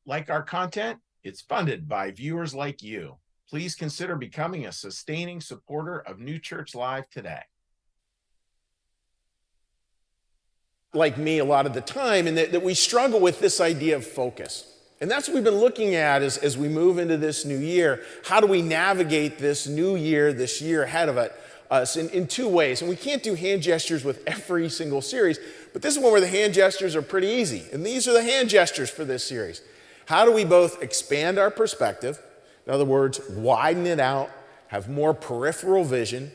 Like our content? It's funded by viewers like you. Please consider becoming a sustaining supporter of New Church Live today. Like me a lot of the time, and that we struggle with this idea of focus. And that's what we've been looking at as we move into this new year. How do we navigate this new year, this year ahead of us in two ways? And we can't do hand gestures with every single series, but this is one where the hand gestures are pretty easy. And these are the hand gestures for this series. How do we both expand our perspective, in other words, widen it out, have more peripheral vision,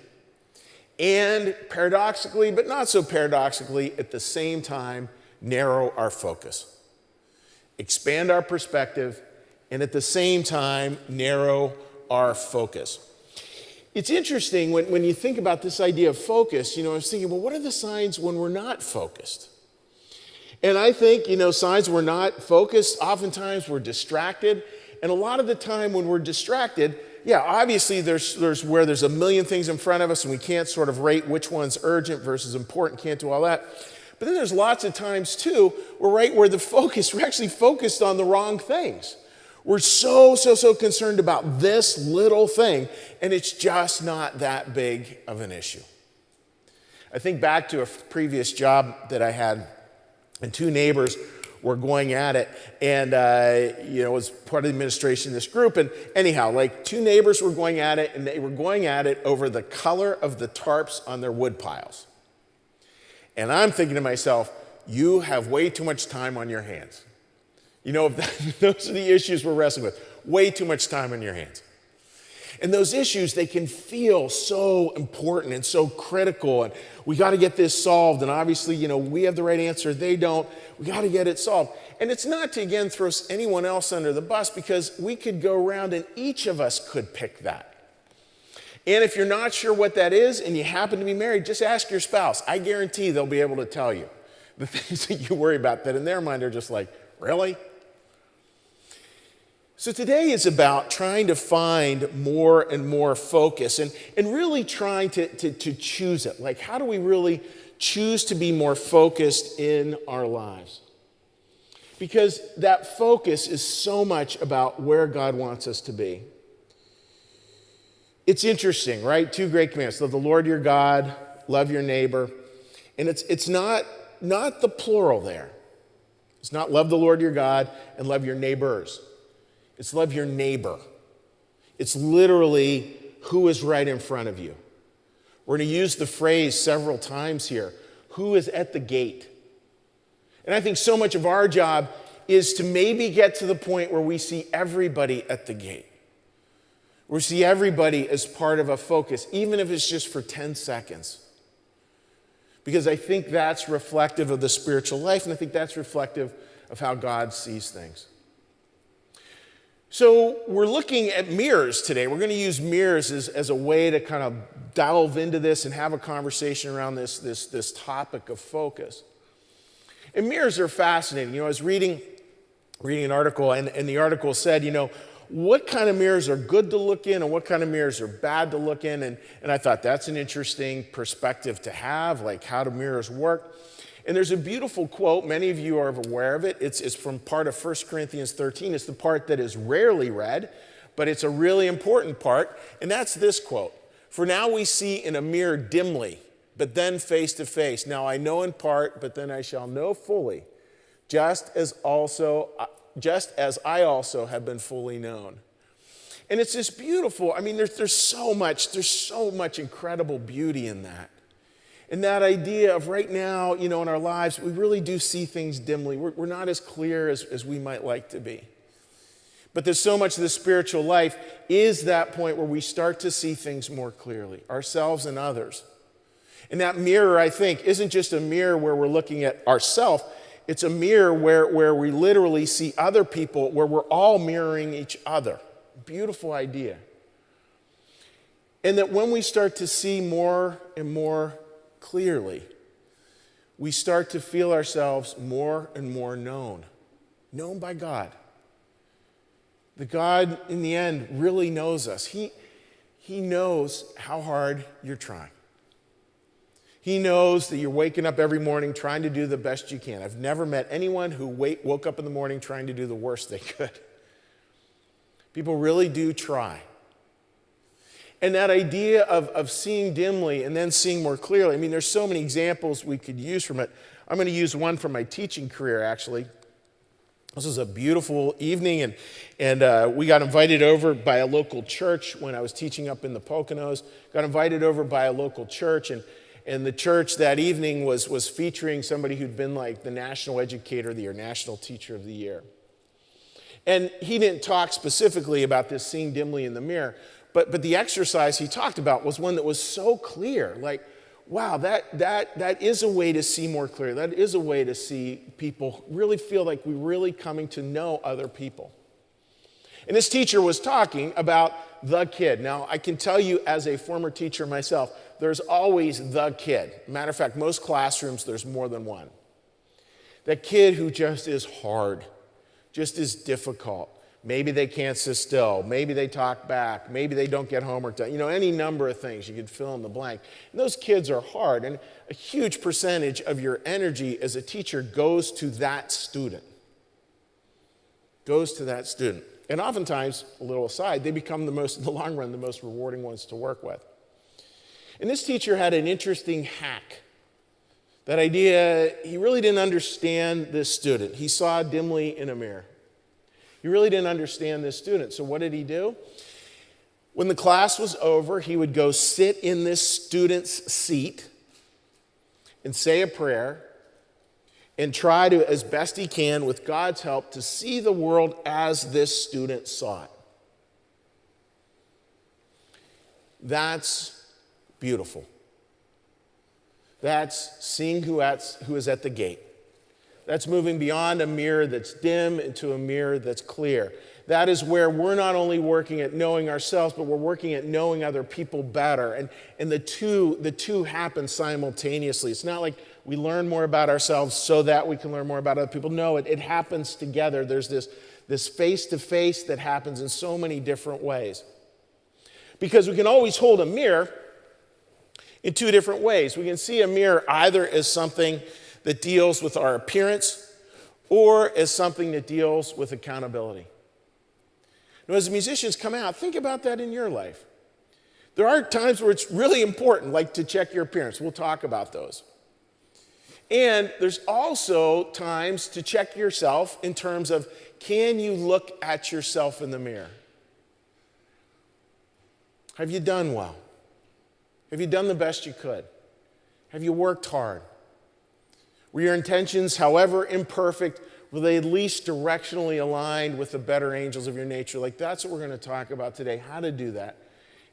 and paradoxically, but not so paradoxically, at the same time, narrow our focus. Expand our perspective, and at the same time, narrow our focus. It's interesting when you think about this idea of focus, I was thinking, well, what are the signs when we're not focused? And I think, signs we're not focused, oftentimes we're distracted. And a lot of the time when we're distracted, obviously there's where there's a million things in front of us and we can't sort of rate which one's urgent versus important, can't do all that. But then there's lots of times too, we're actually focused on the wrong things. We're so concerned about this little thing, and it's just not that big of an issue. I think back to a previous job that I had, and two neighbors were going at it, and it was part of the administration of this group, and anyhow, like two neighbors were going at it, and they were going at it over the color of the tarps on their wood piles. And I'm thinking to myself, you have way too much time on your hands. Those are the issues we're wrestling with. Way too much time on your hands. And those issues, they can feel so important and so critical, and we got to get this solved, and obviously, we have the right answer, they don't. We got to get it solved. And it's not to, again, throw anyone else under the bus, because we could go around and each of us could pick that. And if you're not sure what that is and you happen to be married, just ask your spouse. I guarantee they'll be able to tell you the things that you worry about that in their mind are just like, really? So today is about trying to find more and more focus and really trying to choose it. Like, how do we really choose to be more focused in our lives? Because that focus is so much about where God wants us to be. It's interesting, right? Two great commands. Love the Lord your God, love your neighbor. And it's not the plural there. It's not love the Lord your God and love your neighbors. It's love your neighbor. It's literally who is right in front of you. We're going to use the phrase several times here, who is at the gate. And I think so much of our job is to maybe get to the point where we see everybody at the gate. We see everybody as part of a focus, even if it's just for 10 seconds. Because I think that's reflective of the spiritual life, and I think that's reflective of how God sees things. So we're looking at mirrors today. We're going to use mirrors as a way to kind of delve into this and have a conversation around this topic of focus. And mirrors are fascinating. I was reading an article, and the article said, what kind of mirrors are good to look in and what kind of mirrors are bad to look in. And I thought that's an interesting perspective to have, like how do mirrors work? And there's a beautiful quote, many of you are aware of it. It's from part of 1 Corinthians 13. It's the part that is rarely read, but it's a really important part. And that's this quote. For now we see in a mirror dimly, but then face to face. Now I know in part, but then I shall know fully, just as I also have been fully known. And it's this beautiful, there's so much incredible beauty in that. And that idea of right now, in our lives, we really do see things dimly. We're not as clear as we might like to be. But there's so much of the spiritual life is that point where we start to see things more clearly, ourselves and others. And that mirror, I think, isn't just a mirror where we're looking at ourselves. It's a mirror where we literally see other people, where we're all mirroring each other. Beautiful idea. And that when we start to see more and more clearly, we start to feel ourselves more and more known by God. The God, in the end, really knows us. He knows how hard you're trying. He knows that you're waking up every morning trying to do the best you can. I've never met anyone who woke up in the morning trying to do the worst they could. People really do try. And that idea of seeing dimly and then seeing more clearly, I mean, there's so many examples we could use from it. I'm going to use one from my teaching career, actually. This was a beautiful evening, and we got invited over by a local church when I was teaching up in the Poconos. Got invited over by a local church, and the church that evening was featuring somebody who'd been like the National Educator of the Year, National Teacher of the Year. And he didn't talk specifically about this seeing dimly in the mirror, but the exercise he talked about was one that was so clear, like, wow, that is a way to see more clearly. That is a way to see people really feel like we're really coming to know other people. And this teacher was talking about the kid. Now, I can tell you as a former teacher myself, there's always the kid. Matter of fact, most classrooms, there's more than one. That kid who just is hard, just is difficult. Maybe they can't sit still. Maybe they talk back. Maybe they don't get homework done. You know, any number of things. You could fill in the blank. And those kids are hard. And a huge percentage of your energy as a teacher goes to that student. Goes to that student. And oftentimes, a little aside, they become in the long run, the most rewarding ones to work with. And this teacher had an interesting hack. That idea, he really didn't understand this student. He saw dimly in a mirror. He really didn't understand this student. So what did he do? When the class was over, he would go sit in this student's seat and say a prayer and try to, as best he can, with God's help, to see the world as this student saw it. That's beautiful. That's seeing who is at the gate. That's moving beyond a mirror that's dim into a mirror that's clear. That is where we're not only working at knowing ourselves, but we're working at knowing other people better. And the two happen simultaneously. It's not like we learn more about ourselves so that we can learn more about other people. No, it happens together. There's this face-to-face that happens in so many different ways. Because we can always hold a mirror in two different ways. We can see a mirror either as something that deals with our appearance or as something that deals with accountability. Now, as musicians come out, think about that in your life. There are times where it's really important, like to check your appearance. We'll talk about those. And there's also times to check yourself in terms of, can you look at yourself in the mirror? Have you done well? Have you done the best you could? Have you worked hard? Were your intentions, however imperfect, were they at least directionally aligned with the better angels of your nature? Like, that's what we're going to talk about today, how to do that.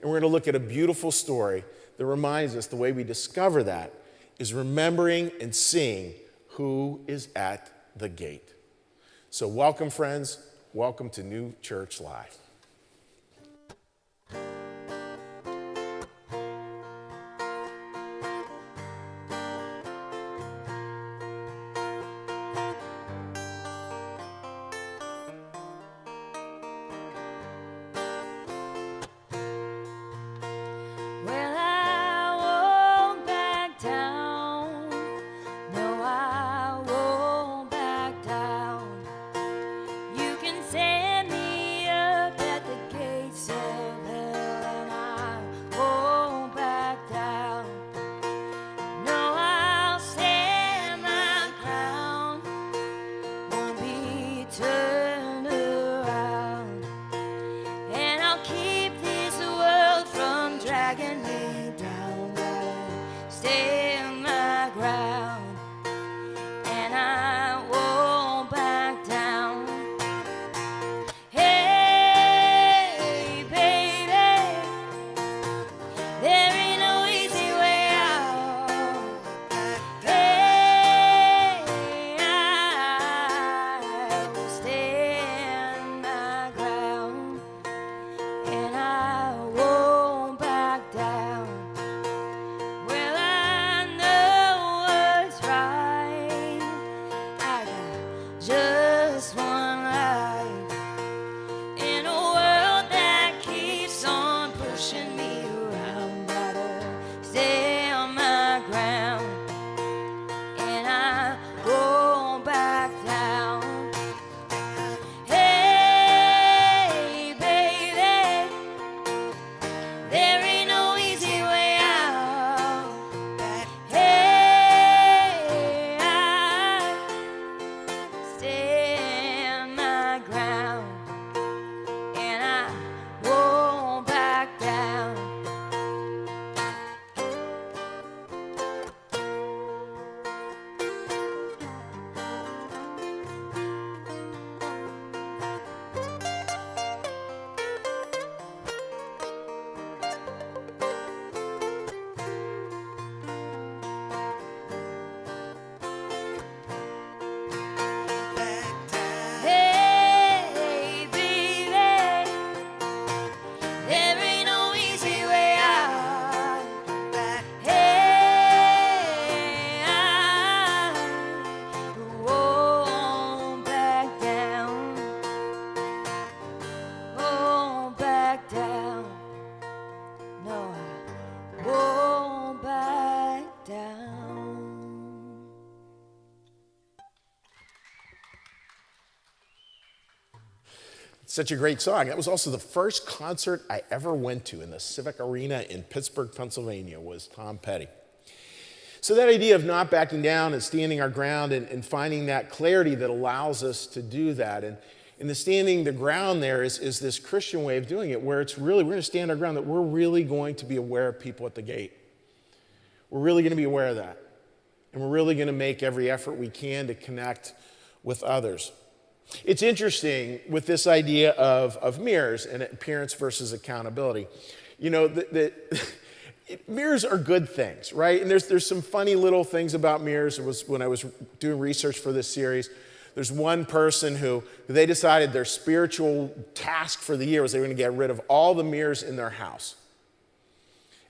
And we're going to look at a beautiful story that reminds us the way we discover that is remembering and seeing who is at the gate. So welcome, friends. Welcome to New Church Live. Send me up Such a great song. That was also the first concert I ever went to in the Civic Arena in Pittsburgh, Pennsylvania, was Tom Petty. So that idea of not backing down and standing our ground and finding that clarity that allows us to do that. And the standing the ground there is this Christian way of doing it, where it's really, we're going to stand our ground, that we're really going to be aware of people at the gate. We're really going to be aware of that. And we're really going to make every effort we can to connect with others. It's interesting with this idea of mirrors and appearance versus accountability. You know, mirrors are good things, right? And there's some funny little things about mirrors. It was when I was doing research for this series. There's one person who they decided their spiritual task for the year was they were going to get rid of all the mirrors in their house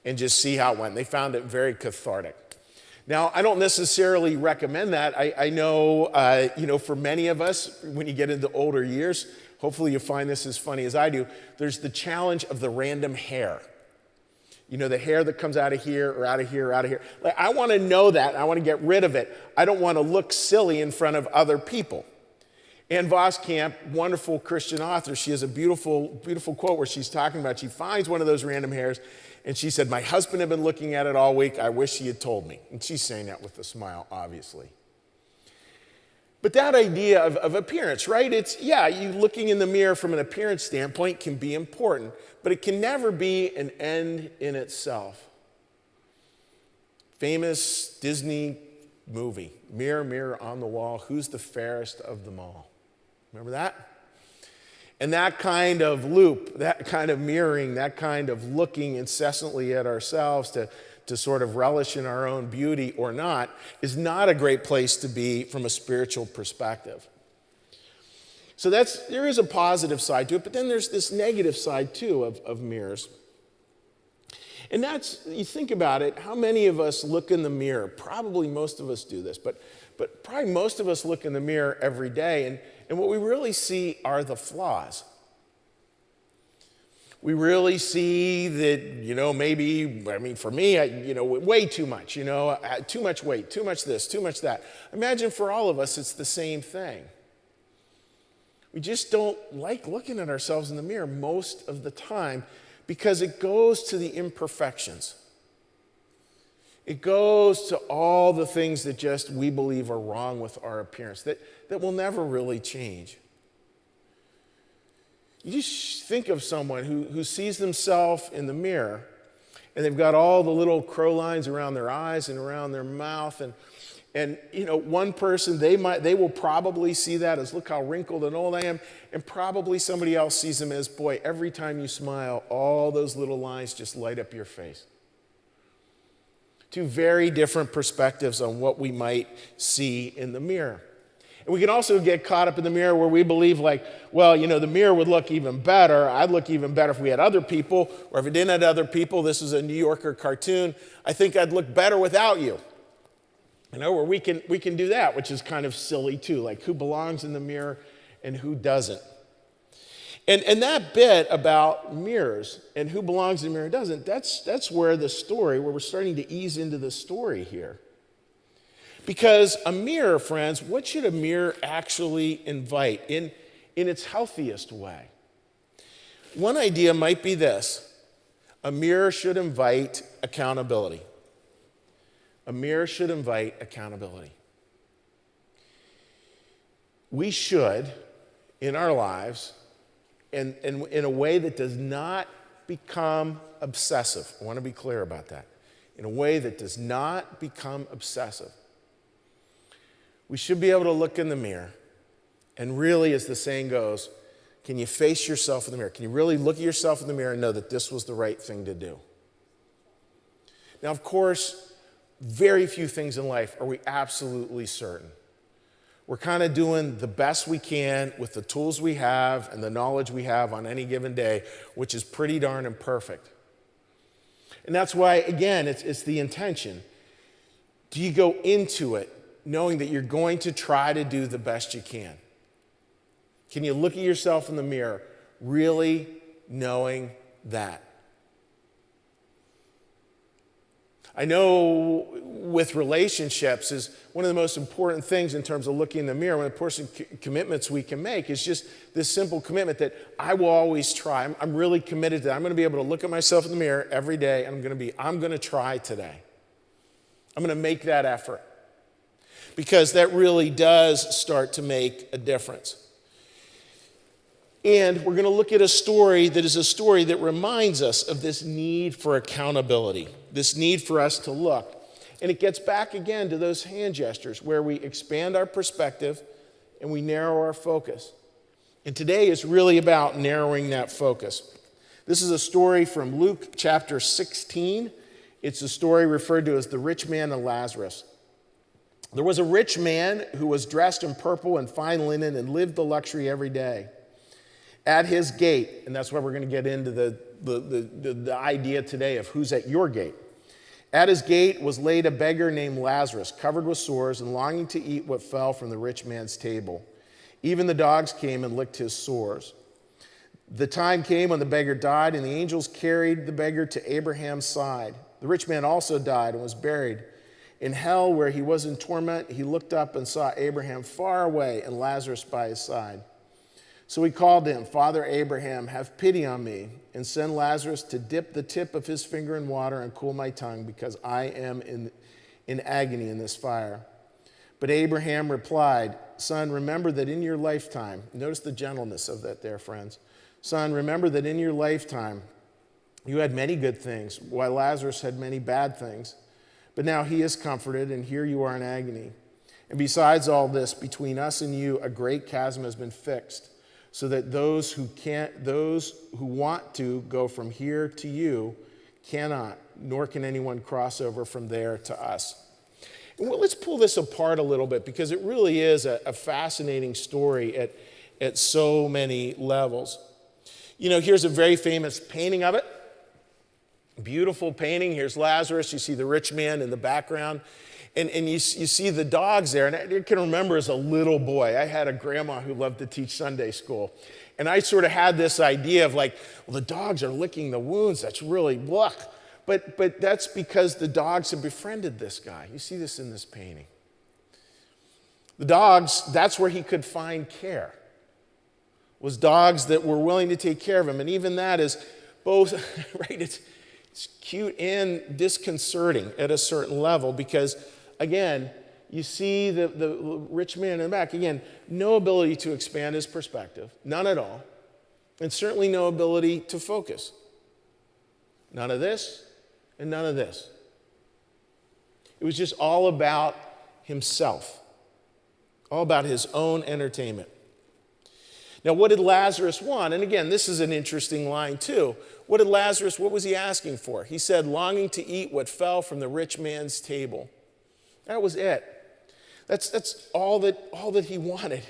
and just see how it went. They found it very cathartic. Now, I don't necessarily recommend that. I know, for many of us, when you get into older years, hopefully you find this as funny as I do, there's the challenge of the random hair. You know, the hair that comes out of here or out of here or out of here. Like, I want to know that. I want to get rid of it. I don't want to look silly in front of other people. Ann Voskamp, wonderful Christian author, she has a beautiful, beautiful quote where she's talking about, she finds one of those random hairs, and she said, "My husband had been looking at it all week. I wish he had told me." And she's saying that with a smile, obviously. But that idea of appearance, right? It's, you looking in the mirror from an appearance standpoint can be important, but it can never be an end in itself. Famous Disney movie, Mirror, Mirror on the Wall, who's the fairest of them all? Remember that? And that kind of loop, that kind of mirroring, that kind of looking incessantly at ourselves to sort of relish in our own beauty or not, is not a great place to be from a spiritual perspective. So there is a positive side to it, but then there's this negative side too of mirrors. And that's, you think about it, how many of us look in the mirror? Probably most of us do this, but probably most of us look in the mirror every day, and what we really see are the flaws. We really see that, maybe, for me, way too much, too much weight, too much this, too much that. Imagine for all of us, it's the same thing. We just don't like looking at ourselves in the mirror most of the time because it goes to the imperfections. It goes to all the things that just we believe are wrong with our appearance that will never really change. You just think of someone who sees themselves in the mirror and they've got all the little crow lines around their eyes and around their mouth and one person, they will probably see that as, look how wrinkled and old I am, and probably somebody else sees them as, boy, every time you smile, all those little lines just light up your face. Two very different perspectives on what we might see in the mirror. And we can also get caught up in the mirror where we believe the mirror would look even better. I'd look even better if we had other people, or if it didn't have other people. This is a New Yorker cartoon. I think I'd look better without you. Where we can do that, which is kind of silly too, like who belongs in the mirror and who doesn't. And that bit about mirrors and who belongs in the mirror and doesn't, that's where we're starting to ease into the story here. Because a mirror, friends, what should a mirror actually invite in its healthiest way? One idea might be this: a mirror should invite accountability. A mirror should invite accountability. We should, in our lives, and in a way that does not become obsessive. I want to be clear about that. In a way that does not become obsessive. We should be able to look in the mirror and really, as the saying goes, can you face yourself in the mirror? Can you really look at yourself in the mirror and know that this was the right thing to do? Now, of course, very few things in life are we absolutely certain. We're kind of doing the best we can with the tools we have and the knowledge we have on any given day, which is pretty darn imperfect. And that's why, again, it's the intention. Do you go into it knowing that you're going to try to do the best you can? Can you look at yourself in the mirror really knowing that? I know with relationships is one of the most important things in terms of looking in the mirror, one of the important commitments we can make is just this simple commitment that I will always try. I'm really committed to that. I'm going to be able to look at myself in the mirror every day, and I'm going to try today. I'm going to make that effort. Because that really does start to make a difference. And we're going to look at a story that is a story that reminds us of this need for accountability, this need for us to look. And it gets back again to those hand gestures where we expand our perspective and we narrow our focus. And today is really about narrowing that focus. This is a story from Luke chapter 16. It's a story referred to as the rich man and Lazarus. There was a rich man who was dressed in purple and fine linen and lived the luxury every day. At his gate, and that's why we're going to get into the idea today of who's at your gate. At his gate was laid a beggar named Lazarus, covered with sores and longing to eat what fell from the rich man's table. Even the dogs came and licked his sores. The time came when the beggar died, and the angels carried the beggar to Abraham's side. The rich man also died and was buried. In hell, where he was in torment, he looked up and saw Abraham far away and Lazarus by his side. So he called to him, Father Abraham, have pity on me, and send Lazarus to dip the tip of his finger in water and cool my tongue, because I am in agony in this fire. But Abraham replied, Son, remember that in your lifetime, notice the gentleness of that there, friends. Son, remember that in your lifetime you had many good things, while Lazarus had many bad things. But now he is comforted, and here you are in agony. And besides all this, between us and you, a great chasm has been fixed, so that those who want to go from here to you cannot, nor can anyone cross over from there to us. And let's pull this apart a little bit, because it really is a fascinating story at so many levels. You know, here's a very famous painting of it. Beautiful painting. Here's Lazarus. You see the rich man in the background. And you see the dogs there. And I can remember as a little boy, I had a grandma who loved to teach Sunday school. And I sort of had this idea of like, well, the dogs are licking the wounds. That's really, yuck. But that's because the dogs have befriended this guy. You see this in this painting. The dogs, that's where he could find care. Was dogs that were willing to take care of him. And even that is both, right, it's cute and disconcerting at a certain level, because again, you see the rich man in the back, again, no ability to expand his perspective, none at all, and certainly no ability to focus. None of this and none of this. It was just all about himself, all about his own entertainment. Now, what did Lazarus want? And again, this is an interesting line too. What was he asking for? He said, longing to eat what fell from the rich man's table. That was it. That's all that he wanted.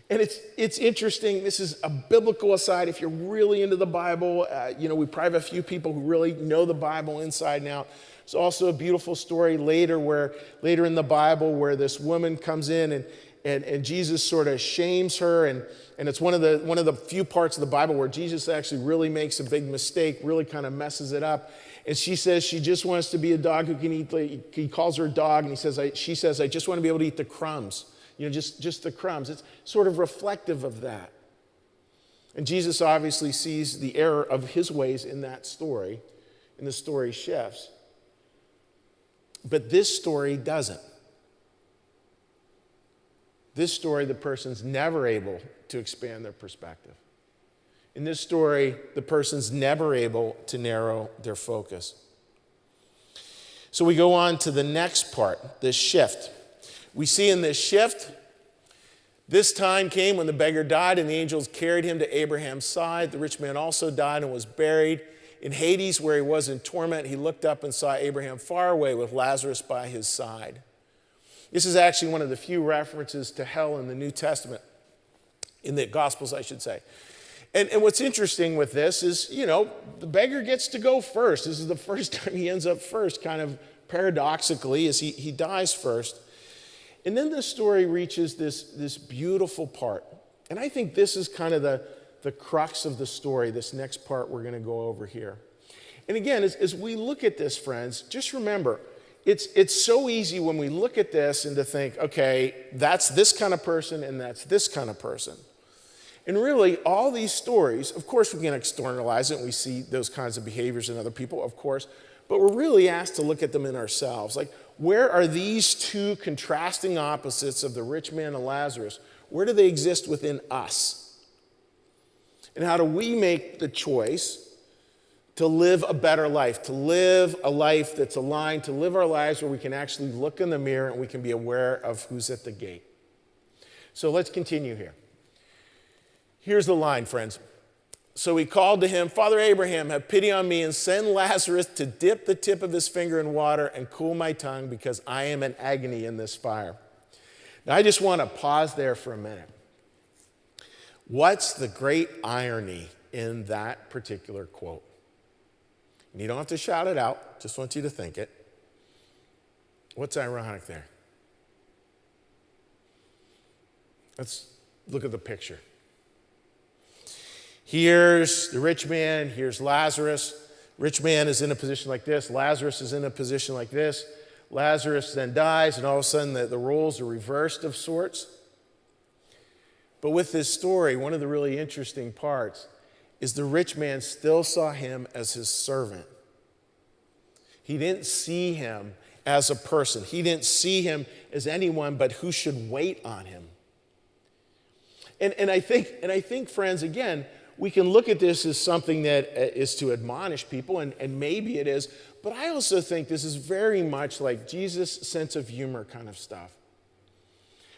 And it's interesting. This is a biblical aside. If you're really into the Bible, we probably have a few people who really know the Bible inside and out. There's also a beautiful story later in the Bible where this woman comes in and Jesus sort of shames her, and it's one of the few parts of the Bible where Jesus actually really makes a big mistake, really kind of messes it up. And she says she just wants to be a dog who can eat. He calls her a dog, and she says, I just want to be able to eat the crumbs, just the crumbs. It's sort of reflective of that. And Jesus obviously sees the error of his ways in that story, and the story shifts. But this story doesn't. This story, the person's never able to expand their perspective. In this story, the person's never able to narrow their focus. So we go on to the next part, this shift. We see in this shift, this time came when the beggar died and the angels carried him to Abraham's side. The rich man also died and was buried. In Hades, where he was in torment, he looked up and saw Abraham far away with Lazarus by his side. This is actually one of the few references to hell in the New Testament, in the Gospels, I should say. And what's interesting with this is, the beggar gets to go first. This is the first time he ends up first, kind of paradoxically, as he dies first. And then the story reaches this beautiful part. And I think this is kind of the crux of the story, this next part we're going to go over here. And again, as we look at this, friends, just remember, it's so easy when we look at this and to think, okay, that's this kind of person and that's this kind of person. And really, all these stories, of course, we can externalize it and we see those kinds of behaviors in other people, of course, but we're really asked to look at them in ourselves. Like, where are these two contrasting opposites of the rich man and Lazarus? Where do they exist within us? And how do we make the choice to live a better life, to live a life that's aligned, to live our lives where we can actually look in the mirror and we can be aware of who's at the gate? So let's continue here. Here's the line, friends. So he called to him, Father Abraham, have pity on me and send Lazarus to dip the tip of his finger in water and cool my tongue because I am in agony in this fire. Now I just want to pause there for a minute. What's the great irony in that particular quote? And you don't have to shout it out, just want you to think it. What's ironic there? Let's look at the picture. Here's the rich man, here's Lazarus. Rich man is in a position like this, Lazarus is in a position like this. Lazarus then dies, and all of a sudden the roles are reversed of sorts. But with this story, one of the really interesting parts is the rich man still saw him as his servant. He didn't see him as a person. He didn't see him as anyone but who should wait on him. And I think, friends, again, we can look at this as something that is to admonish people, and maybe it is, but I also think this is very much like Jesus' sense of humor kind of stuff,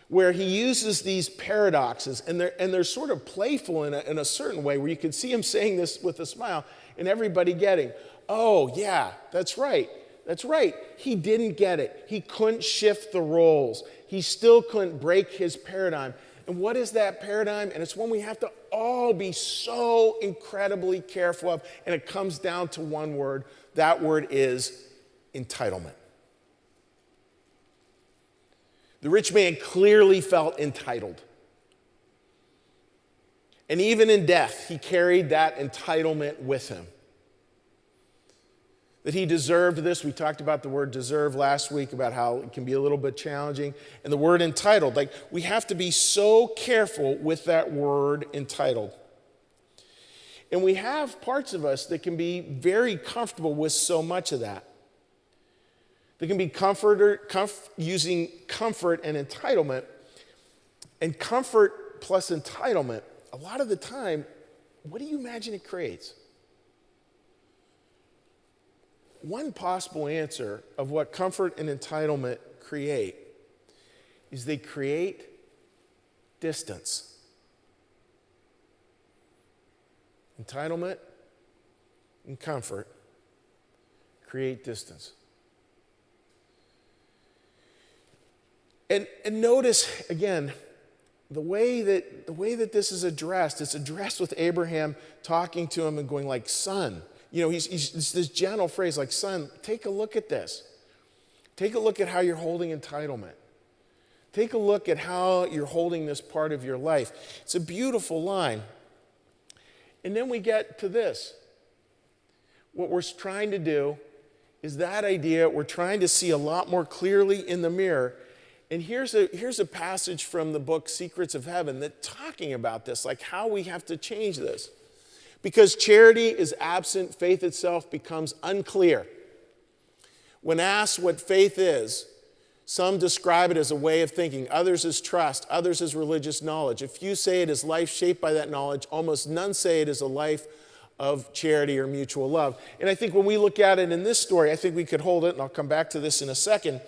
where he uses these paradoxes, and they're sort of playful in a certain way, where you can see him saying this with a smile, and everybody getting, oh, yeah, that's right. That's right. He didn't get it. He couldn't shift the roles. He still couldn't break his paradigm. And what is that paradigm? And it's one we have to all be so incredibly careful of. And it comes down to one word. That word is entitlement. The rich man clearly felt entitled. And even in death, he carried that entitlement with him. That he deserved this. We talked about the word deserve last week, about how it can be a little bit challenging. And the word entitled, like, we have to be so careful with that word entitled. And we have parts of us that can be very comfortable with so much of that. They can be using comfort and entitlement. And comfort plus entitlement, a lot of the time, what do you imagine it creates? One possible answer of what comfort and entitlement create is they create distance. Entitlement and comfort create distance. And notice, again, the way that this is addressed, it's addressed with Abraham talking to him and going like, son. You know, it's this gentle phrase like, son, take a look at this. Take a look at how you're holding entitlement. Take a look at how you're holding this part of your life. It's a beautiful line. And then we get to this. What we're trying to do is that idea, we're trying to see a lot more clearly in the mirror. And here's a passage from the book Secrets of Heaven that's talking about this, like how we have to change this. Because charity is absent, faith itself becomes unclear. When asked what faith is, some describe it as a way of thinking, others as trust, others as religious knowledge. A few say it is life shaped by that knowledge. Almost none say it is a life of charity or mutual love. And I think when we look at it in this story, I think we could hold it, and I'll come back to this in a second,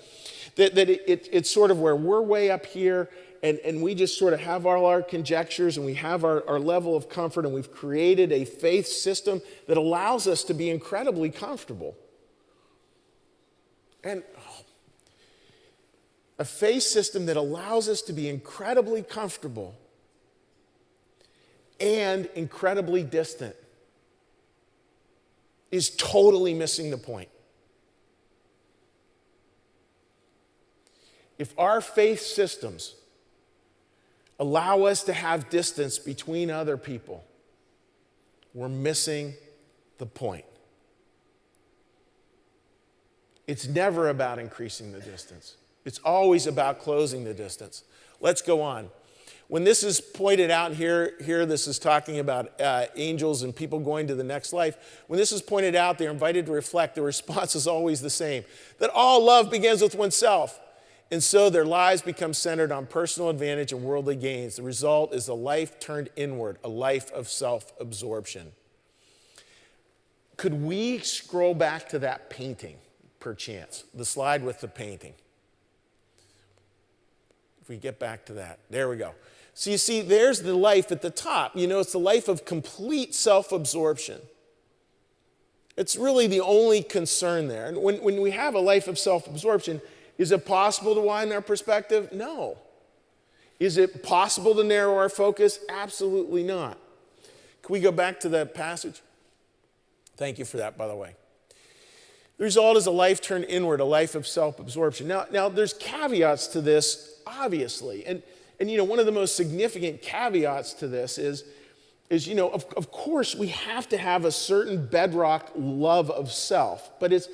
that it's sort of where we're way up here, and we just sort of have all our conjectures, and we have our level of comfort, and we've created a faith system that allows us to be incredibly comfortable. And a faith system that allows us to be incredibly comfortable and incredibly distant is totally missing the point. If our faith systems allow us to have distance between other people, we're missing the point. It's never about increasing the distance. It's always about closing the distance. Let's go on. When this is pointed out here this is talking about angels and people going to the next life. When this is pointed out, they're invited to reflect. The response is always the same, that all love begins with oneself. And so their lives become centered on personal advantage and worldly gains. The result is a life turned inward, a life of self-absorption. Could we scroll back to that painting, perchance? The slide with the painting. If we get back to that. There we go. So you see, there's the life at the top. You know, it's the life of complete self-absorption. It's really the only concern there. And when we have a life of self-absorption, is it possible to widen our perspective? No. Is it possible to narrow our focus? Absolutely not. Can we go back to that passage? Thank you for that, by the way. The result is a life turned inward, a life of self-absorption. Now there's caveats to this, obviously. And you know, one of the most significant caveats to this is you know, of course, we have to have a certain bedrock love of self. But it's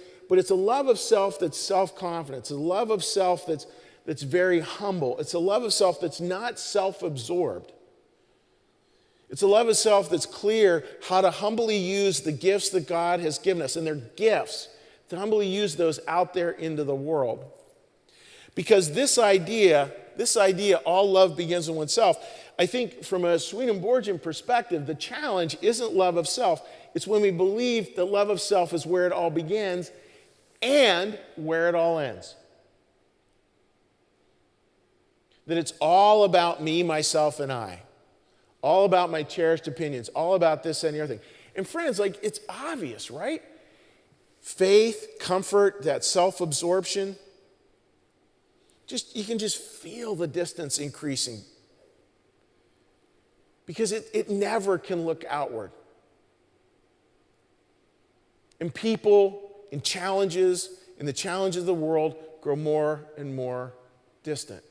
a love of self that's self-confident. It's a love of self that's very humble. It's a love of self that's not self-absorbed. It's a love of self that's clear how to humbly use the gifts that God has given us, and they're gifts, to humbly use those out there into the world. Because this idea, all love begins in oneself, I think from a Swedenborgian perspective, the challenge isn't love of self. It's when we believe that love of self is where it all begins and where it all ends. That it's all about me, myself, and I. All about my cherished opinions. All about this and the other thing. And friends, like, it's obvious, right? Faith, comfort, that self-absorption. You can just feel the distance increasing. Because it never can look outward. And people, in the challenges of the world, grow more and more distant.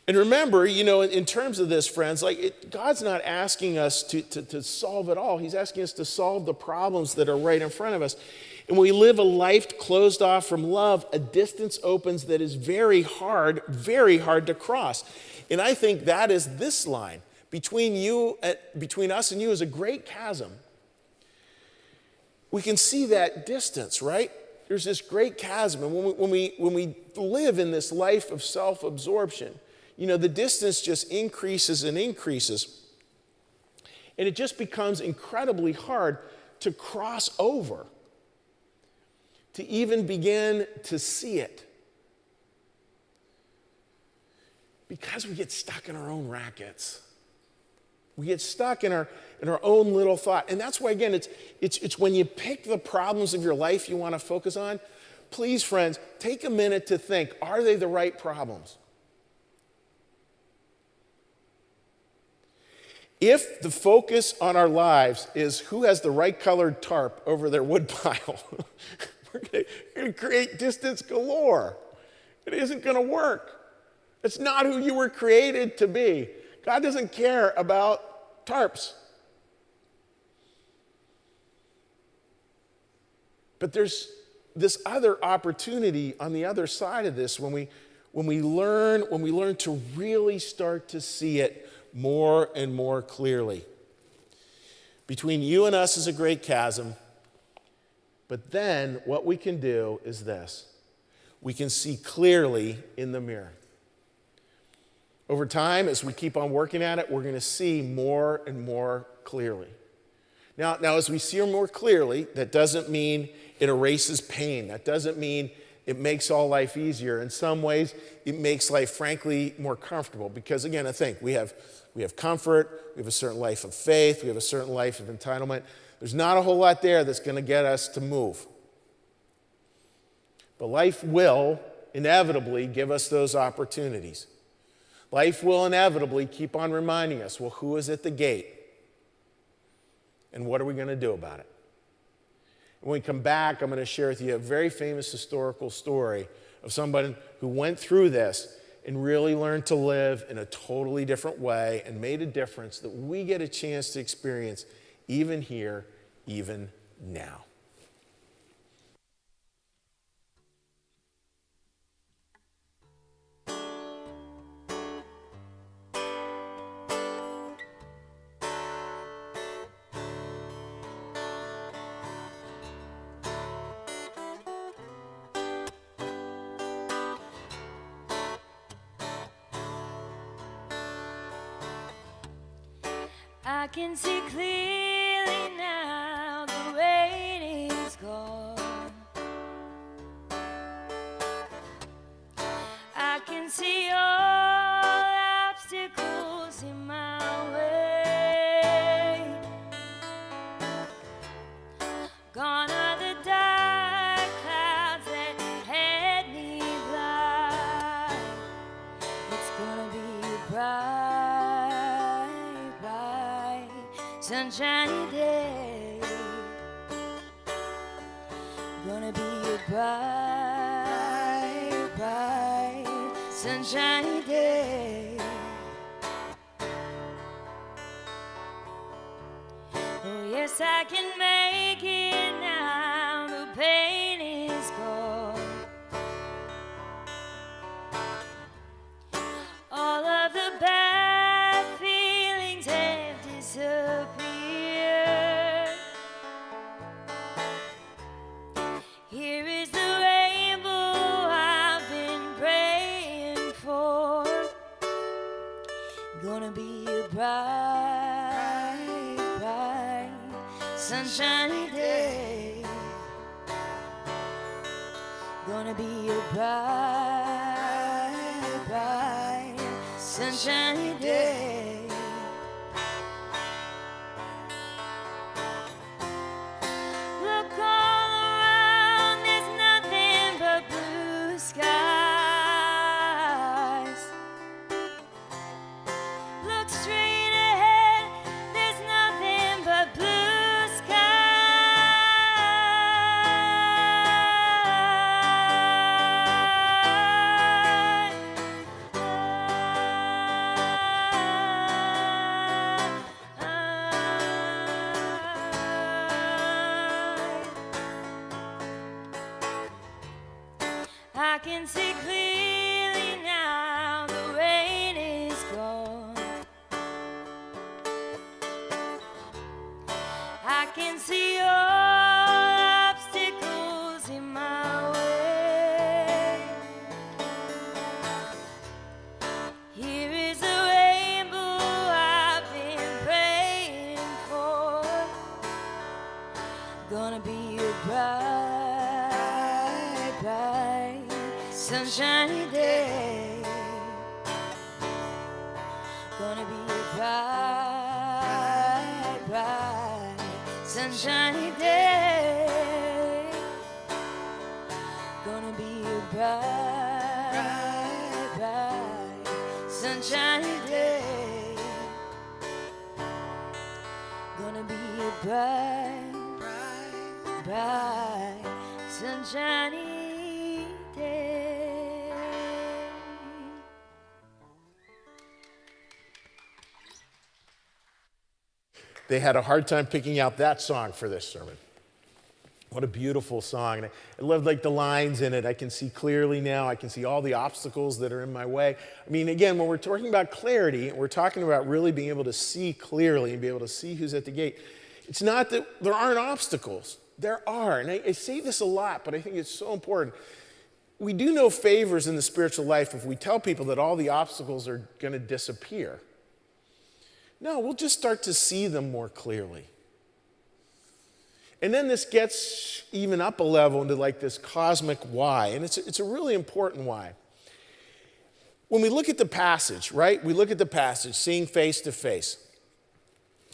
And remember, you know, in terms of this, friends, God's not asking us to solve it all. He's asking us to solve the problems that are right in front of us. And when we live a life closed off from love, a distance opens that is very hard to cross. And I think that is this line. Between us and you is a great chasm. We can see that distance, right? There's this great chasm. And when we live in this life of self-absorption, you know, the distance just increases and increases. And it just becomes incredibly hard to cross over, to even begin to see it. Because we get stuck in our own rackets. We get stuck in our own little thought. And that's why, again, it's when you pick the problems of your life you want to focus on, please, friends, take a minute to think, are they the right problems? If the focus on our lives is who has the right colored tarp over their wood pile, we're going to create distance galore. It isn't going to work. It's not who you were created to be. God doesn't care about tarps. But there's this other opportunity on the other side of this when we learn to really start to see it more and more clearly. Between you and us is a great chasm, but then what we can do is this. We can see clearly in the mirror. Over time, as we keep on working at it, we're going to see more and more clearly. Now, as we see more clearly, that doesn't mean it erases pain. That doesn't mean it makes all life easier. In some ways, it makes life, frankly, more comfortable. Because, again, I think we have comfort, we have a certain life of faith, we have a certain life of entitlement. There's not a whole lot there that's going to get us to move. But life will inevitably give us those opportunities. Life will inevitably keep on reminding us, well, who is at the gate? And what are we going to do about it? When we come back, I'm going to share with you a very famous historical story of somebody who went through this and really learned to live in a totally different way and made a difference that we get a chance to experience even here, even now. can see clearly now, the waiting's gone. I can see all obstacles in my way. Gone are the dark clouds that had me blind. It's gonna be a bright, bright, sunshiny day. Gonna be a bright, bright, sunshiny day. Oh yes, I can make it now, the pain is gone. All of the bad feelings have disappeared. Here is the rainbow I've been praying for. Gonna be a bright, bright, sunshiny day. Gonna be a bright, bright, sunshiny day. Look all around, there's nothing but blue skies. Look straight ahead, there's nothing but blue I can see clearly now, the rain is gone. I can see all obstacles in my way. Here is the rainbow I've been praying for. Gonna be a bright, bright, sunshiny day. Gonna be a bright, bright, sunshiny day. Gonna be a bright, bright, sunshiny day. Gonna be a bright, bright, sunshiny day. They had a hard time picking out that song for this sermon. What a beautiful song. And I love like the lines in it. I can see clearly now. I can see all the obstacles that are in my way. I mean, again, when we're talking about clarity, we're talking about really being able to see clearly and be able to see who's at the gate. It's not that there aren't obstacles. There are. And I say this a lot, but I think it's so important. We do no favors in the spiritual life if we tell people that all the obstacles are going to disappear. No, we'll just start to see them more clearly. And then this gets even up a level into like this cosmic why, and it's a really important why. When we look at the passage, right? We look at the passage, seeing face to face.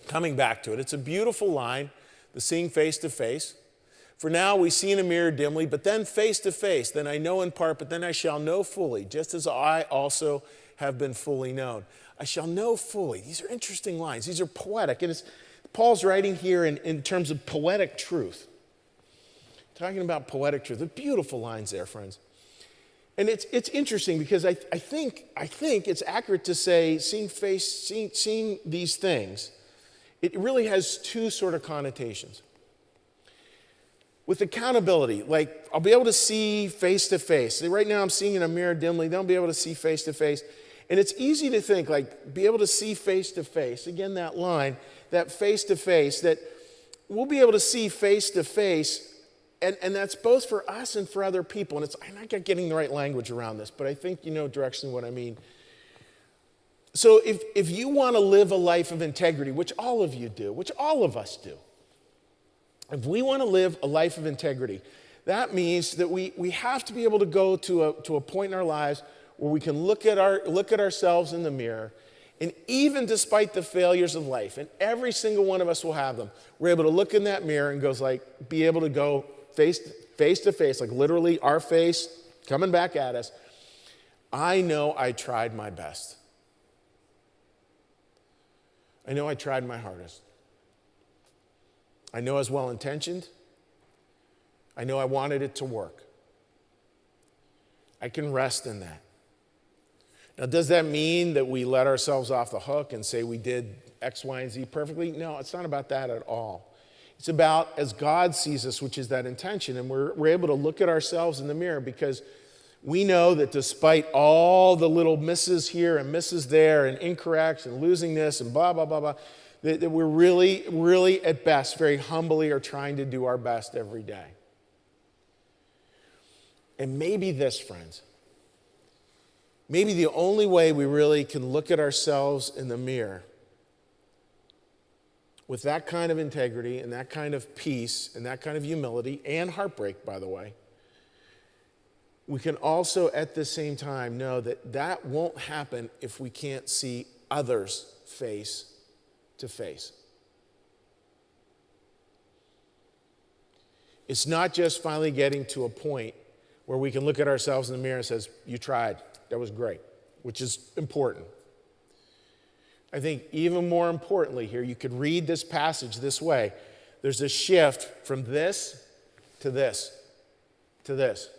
Coming back to it, it's a beautiful line, the seeing face to face. For now we see in a mirror dimly, but then face to face. Then I know in part, but then I shall know fully, just as I also have been fully known. I shall know fully. These are interesting lines. These are poetic. And Paul's writing here in terms of poetic truth. Talking about poetic truth. They're beautiful lines there, friends. And it's interesting because I think it's accurate to say seeing these things, it really has two sort of connotations. With accountability, like I'll be able to see face to face. Right now I'm seeing in a mirror dimly, then I'll be able to see face to face. And it's easy to think, like, be able to see face to face. Again, that line, that face to face, that we'll be able to see face to face, and that's both for us and for other people. And I'm not getting the right language around this, but I think you know directionally what I mean. So if you want to live a life of integrity, which all of you do, which all of us do, if we want to live a life of integrity, that means that we have to be able to go to a point in our lives where we can look at ourselves in the mirror, and even despite the failures of life, and every single one of us will have them, we're able to look in that mirror and be able to go face to face, like literally our face coming back at us. I know I tried my best. I know I tried my hardest. I know I was well-intentioned. I know I wanted it to work. I can rest in that. Now, does that mean that we let ourselves off the hook and say we did X, Y, and Z perfectly? No, it's not about that at all. It's about as God sees us, which is that intention, and we're able to look at ourselves in the mirror because we know that despite all the little misses here and misses there and incorrects and losing this and blah, blah, blah, blah, that we're really, really at best very humbly are trying to do our best every day. And maybe this, friends, maybe the only way we really can look at ourselves in the mirror with that kind of integrity and that kind of peace and that kind of humility and heartbreak, by the way, we can also at the same time know that that won't happen if we can't see others face to face. It's not just finally getting to a point where we can look at ourselves in the mirror and says, you tried, that was great, which is important. I think even more importantly here, you could read this passage this way. There's a shift from this to this to this.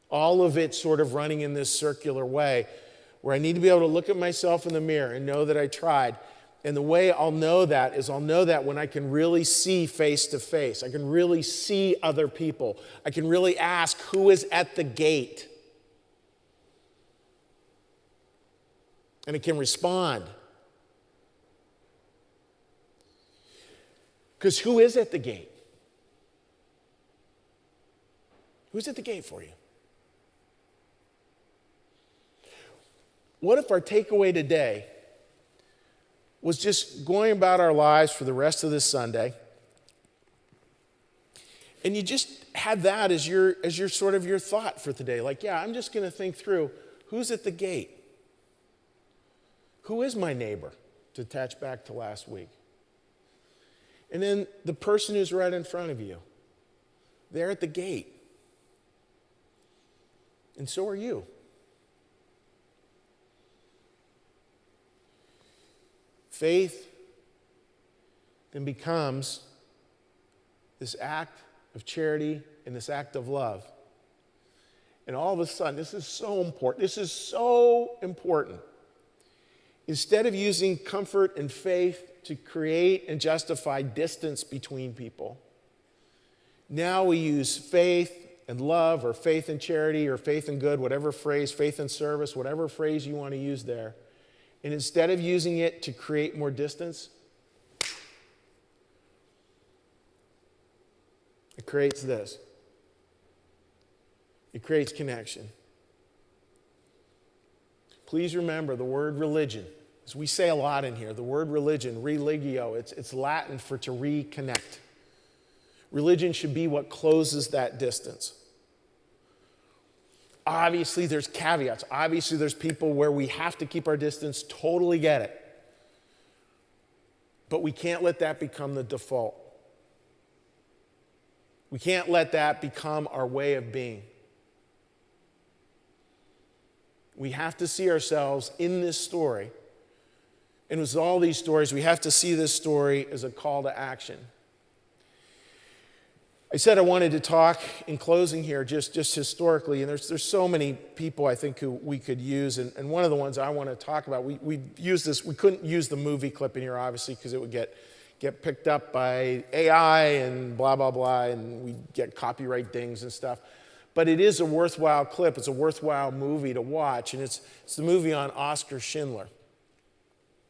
All of it sort of running in this circular way where I need to be able to look at myself in the mirror and know that I tried. And the way I'll know that is I'll know that when I can really see face to face. I can really see other people. I can really ask who is at the gate. And it can respond. Because who is at the gate? Who's at the gate for you? What if our takeaway today was just going about our lives for the rest of this Sunday, and you just had that as your sort of your thought for today? Like, yeah, I'm just going to think through who's at the gate. Who is my neighbor, to attach back to last week? And then the person who's right in front of you. They're at the gate. And so are you. Faith then becomes this act of charity and this act of love. And all of a sudden, this is so important. This is so important. Instead of using comfort and faith to create and justify distance between people, now we use faith and love, or faith and charity, or faith and good, whatever phrase, faith and service, whatever phrase you want to use there. And instead of using it to create more distance, it creates this. It creates connection. Please remember the word religion, as we say a lot in here, the word religion, religio, it's Latin for to reconnect. Religion should be what closes that distance. Obviously, there's caveats. Obviously, there's people where we have to keep our distance. Totally get it. But we can't let that become the default. We can't let that become our way of being. We have to see ourselves in this story. And with all these stories, we have to see this story as a call to action. I said I wanted to talk in closing here just historically, and there's so many people I think who we could use, and one of the ones I want to talk about, we used this, we couldn't use the movie clip in here obviously because it would get picked up by AI and blah, blah, blah, and we'd get copyright dings and stuff. But it is a worthwhile clip, it's a worthwhile movie to watch, and it's the movie on Oskar Schindler.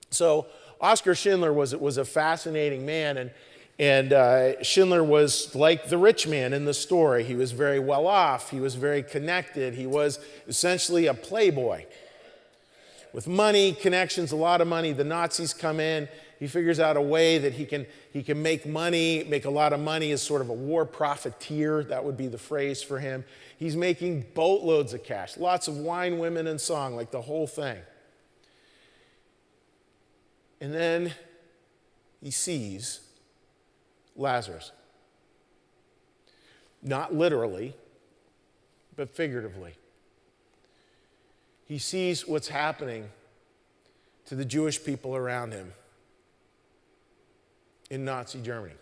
So Oskar Schindler was a fascinating man, and Schindler was like the rich man in the story. He was very well off. He was very connected. He was essentially a playboy. with money, connections, a lot of money. The Nazis come in. He figures out a way that he can make money, make a lot of money as sort of a war profiteer. That would be the phrase for him. He's making boatloads of cash, lots of wine, women, and song, like the whole thing. And then he sees Lazarus. Not literally, but figuratively. He sees what's happening to the Jewish people around him in Nazi Germany.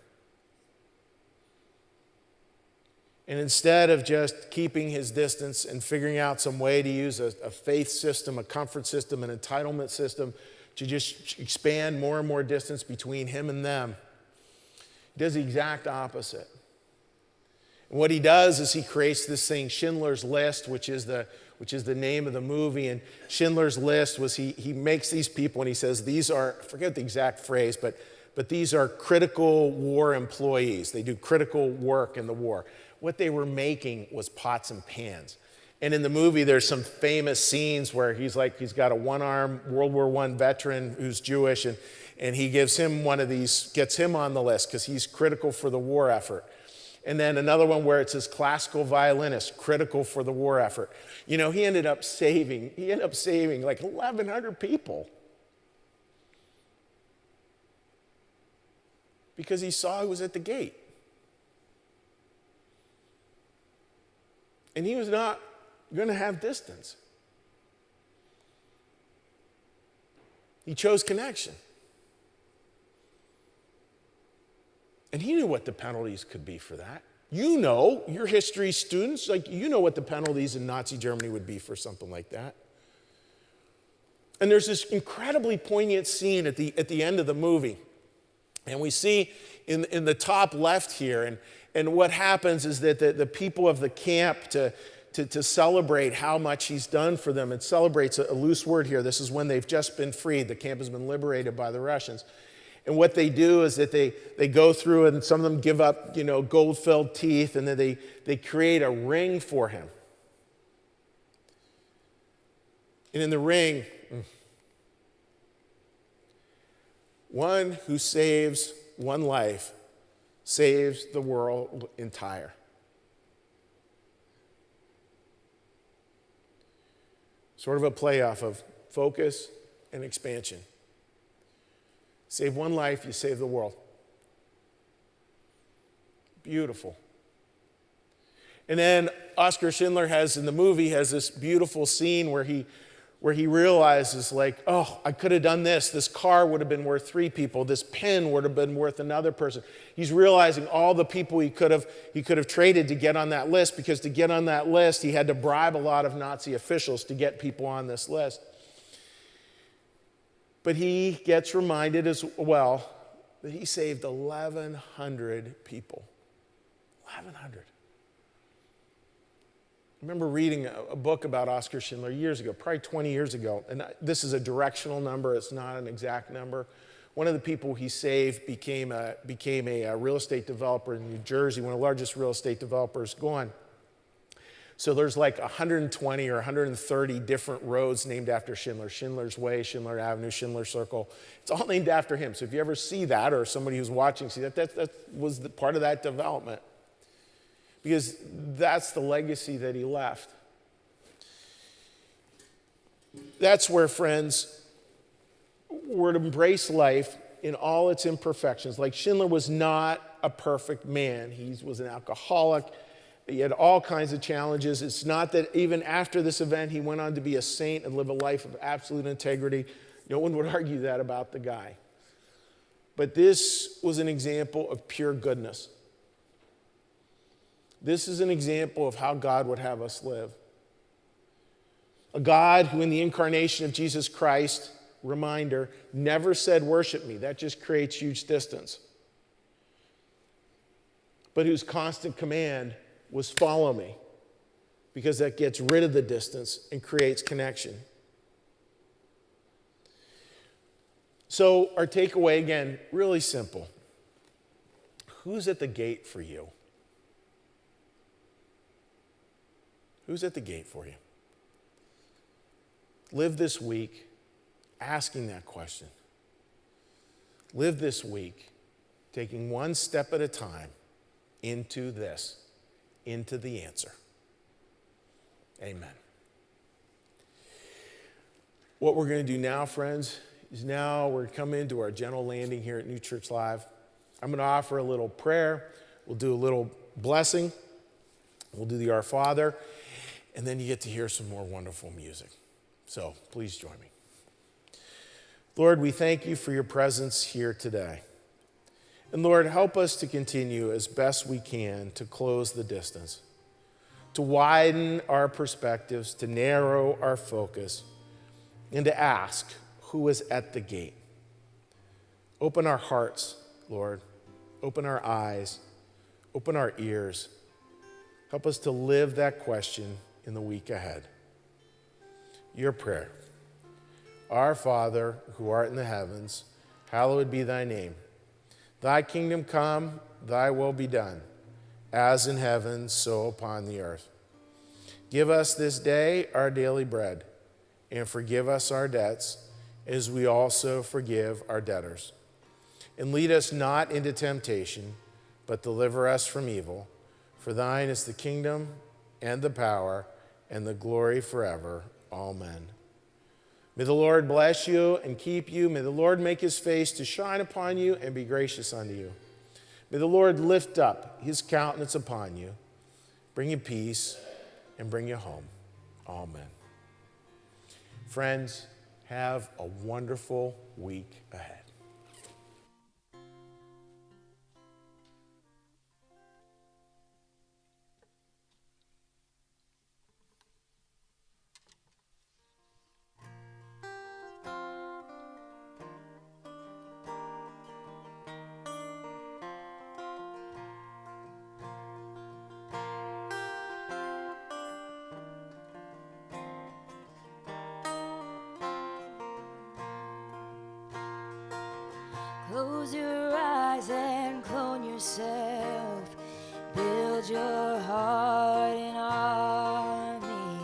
And instead of just keeping his distance and figuring out some way to use a faith system, a comfort system, an entitlement system to just expand more and more distance between him and them, he does the exact opposite. And what he does is he creates this thing, Schindler's List, which is the name of the movie. And Schindler's List was he makes these people and he says, these are, I forget the exact phrase, but these are critical war employees. They do critical work in the war. What they were making was pots and pans. And in the movie, there's some famous scenes where he's got a one-arm World War I veteran who's Jewish, and he gives him one of these, gets him on the list because he's critical for the war effort. And then another one where it's his classical violinist, critical for the war effort. You know, he ended up saving like 1,100 people. Because he saw who was at the gate. And he was not going to have distance. He chose connection. And he knew what the penalties could be for that. You know, you're history students, you know what the penalties in Nazi Germany would be for something like that. And there's this incredibly poignant scene at the end of the movie. And we see in the top left here, and what happens is that the people of the camp to celebrate how much he's done for them, it celebrates a loose word here. This is when they've just been freed. The camp has been liberated by the Russians. And what they do is that they go through and some of them give up, gold-filled teeth, and then they create a ring for him. And in the ring, one who saves one life saves the world entire. Sort of a playoff of focus and expansion. Save one life, you save the world. Beautiful. And then Oskar Schindler in the movie has this beautiful scene where he realizes, I could have done this. This car would have been worth 3 people. This pen would have been worth another person. He's realizing all the people he could have traded to get on that list, because to get on that list, he had to bribe a lot of Nazi officials to get people on this list. But he gets reminded as well that he saved 1,100 people. 1,100. I remember reading a book about Oskar Schindler years ago, probably 20 years ago, and this is a directional number, it's not an exact number. One of the people he saved became a real estate developer in New Jersey, one of the largest real estate developers going. So there's 120 or 130 different roads named after Schindler. Schindler's Way, Schindler Avenue, Schindler Circle. It's all named after him. So if you ever see that, or somebody who's watching see that was part of that development. Because that's the legacy that he left. That's where, friends, we're to embrace life in all its imperfections. Like Schindler was not a perfect man. He was an alcoholic. He had all kinds of challenges. It's not that even after this event, he went on to be a saint and live a life of absolute integrity. No one would argue that about the guy. But this was an example of pure goodness. This is an example of how God would have us live. A God who in the incarnation of Jesus Christ, reminder, never said, worship me. That just creates huge distance. But whose constant command was follow me, because that gets rid of the distance and creates connection. So our takeaway, again, really simple. Who's at the gate for you? Who's at the gate for you? Live this week asking that question. Live this week, taking one step at a time into this, into the answer. Amen. What we're going to do now, friends, is now we're coming to our gentle landing here at New Church Live. I'm going to offer a little prayer. We'll do a little blessing. We'll do the Our Father, and then you get to hear some more wonderful music. So please join me. Lord, we thank you for your presence here today. And Lord, help us to continue as best we can to close the distance, to widen our perspectives, to narrow our focus, and to ask who is at the gate. Open our hearts, Lord. Open our eyes. Open our ears. Help us to live that question in the week ahead. Your prayer. Our Father, who art in the heavens, hallowed be thy name. Thy kingdom come, thy will be done, as in heaven, so upon the earth. Give us this day our daily bread, and forgive us our debts, as we also forgive our debtors. And lead us not into temptation, but deliver us from evil. For thine is the kingdom, and the power, and the glory forever. Amen. May the Lord bless you and keep you. May the Lord make his face to shine upon you and be gracious unto you. May the Lord lift up his countenance upon you, bring you peace, and bring you home. Amen. Friends, have a wonderful week ahead. Close your eyes and clone yourself. Build your heart an army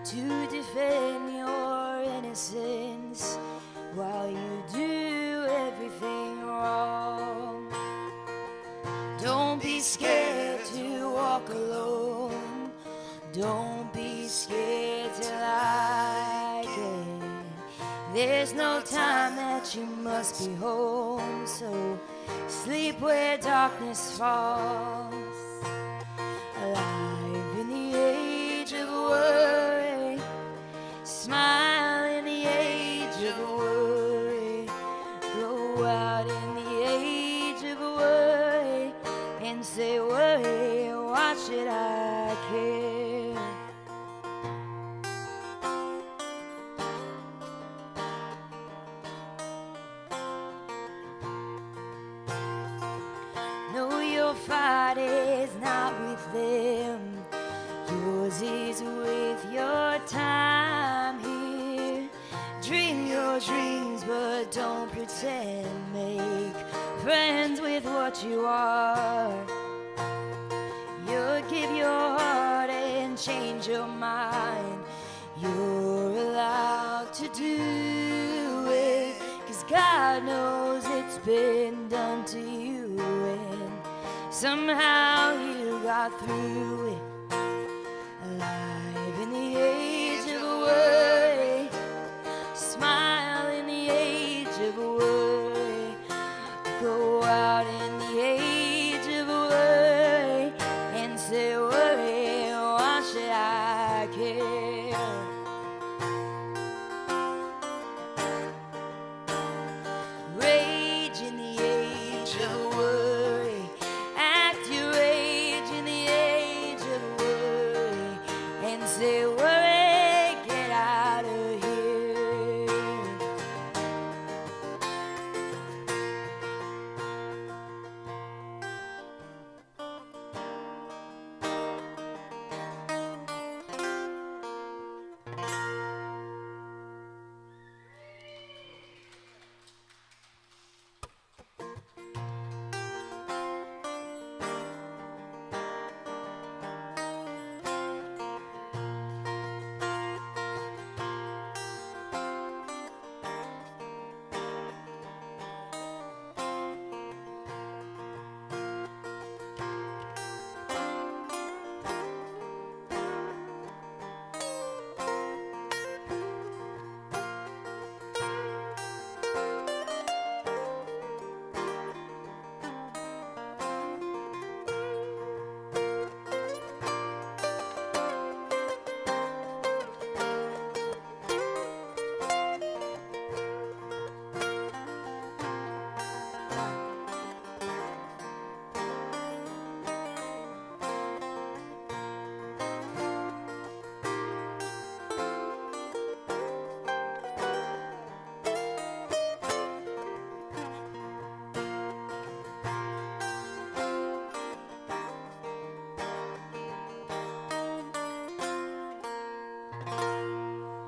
to defend your innocence while you do everything wrong. Don't be scared to walk alone. Don't be scared to lie again. There's no time that you must be home, so sleep where darkness falls. Alive in the age of worry, smile in the age of worry, go out in the age of worry and say, worry, why should I care? Fight is not with them, yours is with your time here. Dream your dreams, but don't pretend. Make friends with what you are. You'll give your heart and change your mind. You're allowed to do it, 'cause God knows it's been done to you. Somehow you got through it. Alive in the age of the world.